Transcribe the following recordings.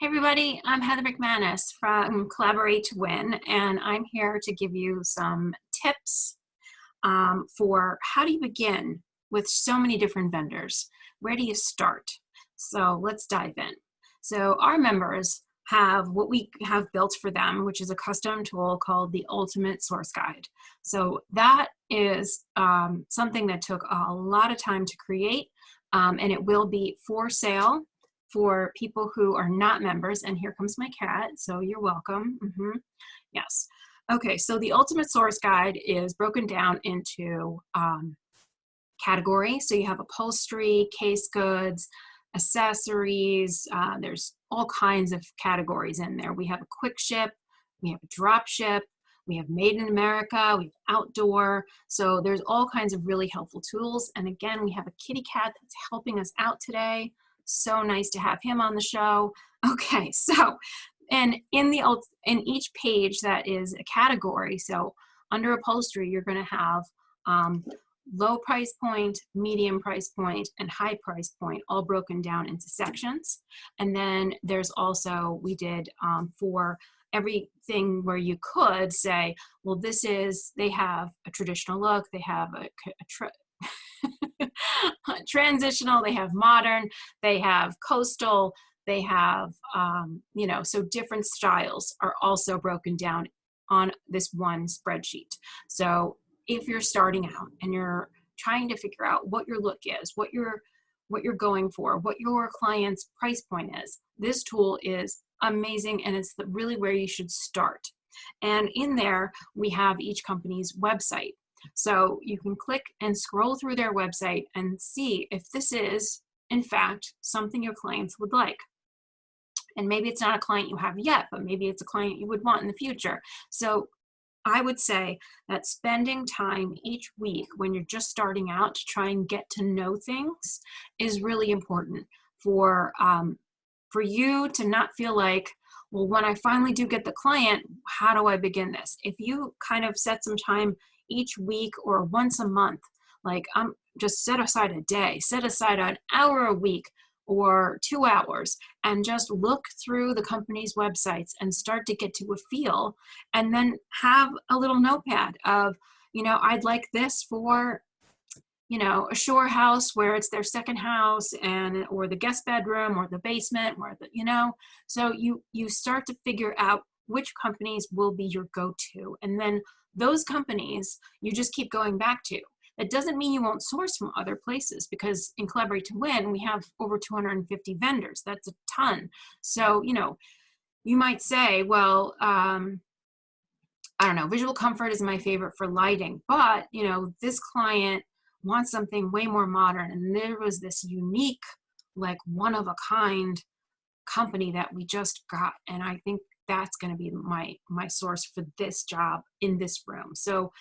Hey everybody, I'm Heather McManus from Collaborate to Win, and I'm here to give you some tips for how do you begin with so many different vendors? Where do you start? So let's dive in. So our members have what we have built for them, which is a custom tool called the Ultimate Source Guide. So that is something that took a lot of time to create, and it will be for sale for people who are not members. And here comes my cat, so you're welcome. Yes. Okay, so the Ultimate Source Guide is broken down into categories. So you have upholstery, case goods, accessories. There's all kinds of categories in there. We have a quick ship, we have a drop ship, we have made in America, we have outdoor. So there's all kinds of really helpful tools. And again, we have a kitty cat that's helping us out today. So nice to have him on the show. Okay, so and in each page that is a category. So under upholstery, you're going to have low price point, medium price point, and high price point, all broken down into sections. And then there's also, we did for everything where you could say, well, they have a traditional look, they have a transitional, they have modern, they have coastal, they have, so different styles are also broken down on this one spreadsheet. So if you're starting out and you're trying to figure out what your look is, what you're going for, what your client's price point is, this tool is amazing, and it's really where you should start. And in there, we have each company's website. So you can click and scroll through their website and see if this is, in fact, something your clients would like. And maybe it's not a client you have yet, but maybe it's a client you would want in the future. So I would say that spending time each week when you're just starting out to try and get to know things is really important for you to not feel like, well, when I finally do get the client, how do I begin this? If you kind of set some time each week or once a month, like just set aside a day, set aside an hour a week or 2 hours, and just look through the company's websites and start to get to a feel, and then have a little notepad of, I'd like this for, a shore house where it's their second house, or the guest bedroom or the basement, or so you start to figure out which companies will be your go-to, and then those companies you just keep going back to. That doesn't mean you won't source from other places, because in Collaborate to Win, we have over 250 vendors. That's a ton. So, you might say, well, I don't know, visual comfort is my favorite for lighting, but, this client wants something way more modern. And there was this unique, like one of a kind company that we just got. And I think that's going to be my source for this job in this room. So,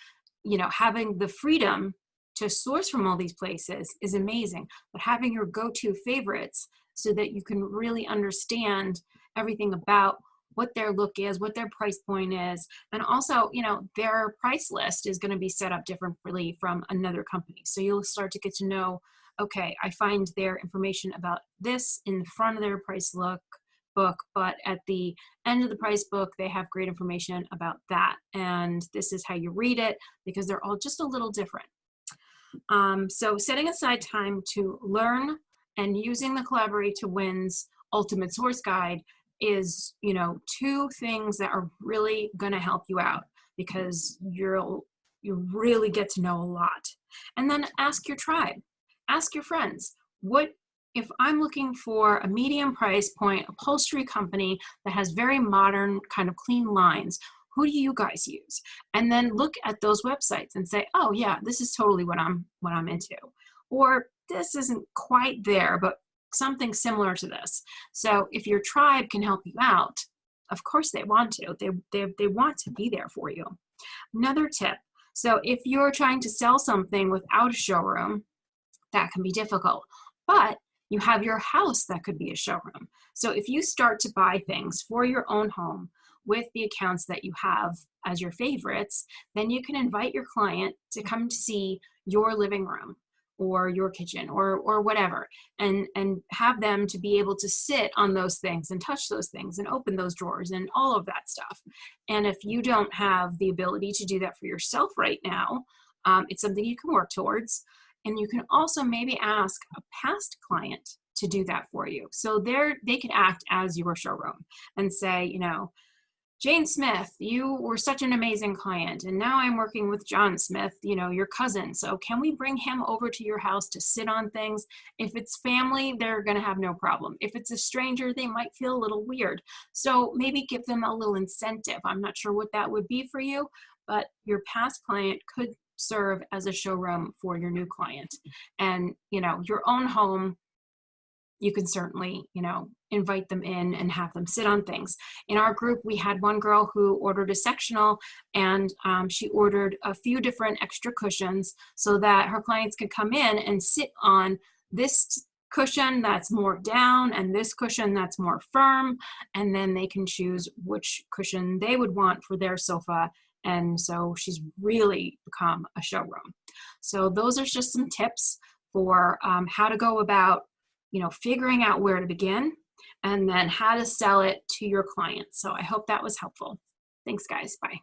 having the freedom to source from all these places is amazing, but having your go-to favorites so that you can really understand everything about what their look is, what their price point is, and also, their price list is going to be set up differently from another company. So you'll start to get to know, okay, I find their information about this in the front of their price book, but at the end of the price book, they have great information about that. And this is how you read it, because they're all just a little different. So setting aside time to learn and using the Collaborate to Win's Ultimate Source Guide is, 2 things that are really going to help you out, because you really get to know a lot. And then ask your tribe, ask your friends, if I'm looking for a medium price point upholstery company that has very modern kind of clean lines, who do you guys use? And then look at those websites and say, oh yeah, this is totally what I'm into. Or this isn't quite there, but something similar to this. So if your tribe can help you out, of course they want to. They want to be there for you. Another tip. So if you're trying to sell something without a showroom, that can be difficult. But you have your house that could be a showroom. So if you start to buy things for your own home with the accounts that you have as your favorites, then you can invite your client to come to see your living room or your kitchen or whatever, and have them to be able to sit on those things and touch those things and open those drawers and all of that stuff. And if you don't have the ability to do that for yourself right now, it's something you can work towards. And you can also maybe ask a past client to do that for you. So they could act as your showroom and say, you know, Jane Smith, you were such an amazing client, and now I'm working with John Smith, you know, your cousin. So can we bring him over to your house to sit on things? If it's family, they're going to have no problem. If it's a stranger, they might feel a little weird. So maybe give them a little incentive. I'm not sure what that would be for you, but your past client could serve as a showroom for your new client. And, you know, your own home, you can certainly, you know, invite them in and have them sit on things. In our group, we had one girl who ordered a sectional, and she ordered a few different extra cushions so that her clients could come in and sit on this cushion that's more down and this cushion that's more firm, and then they can choose which cushion they would want for their sofa. And so she's really become a showroom. So those are just some tips for how to go about, you know, figuring out where to begin and then how to sell it to your clients. So I hope that was helpful. Thanks, guys. Bye.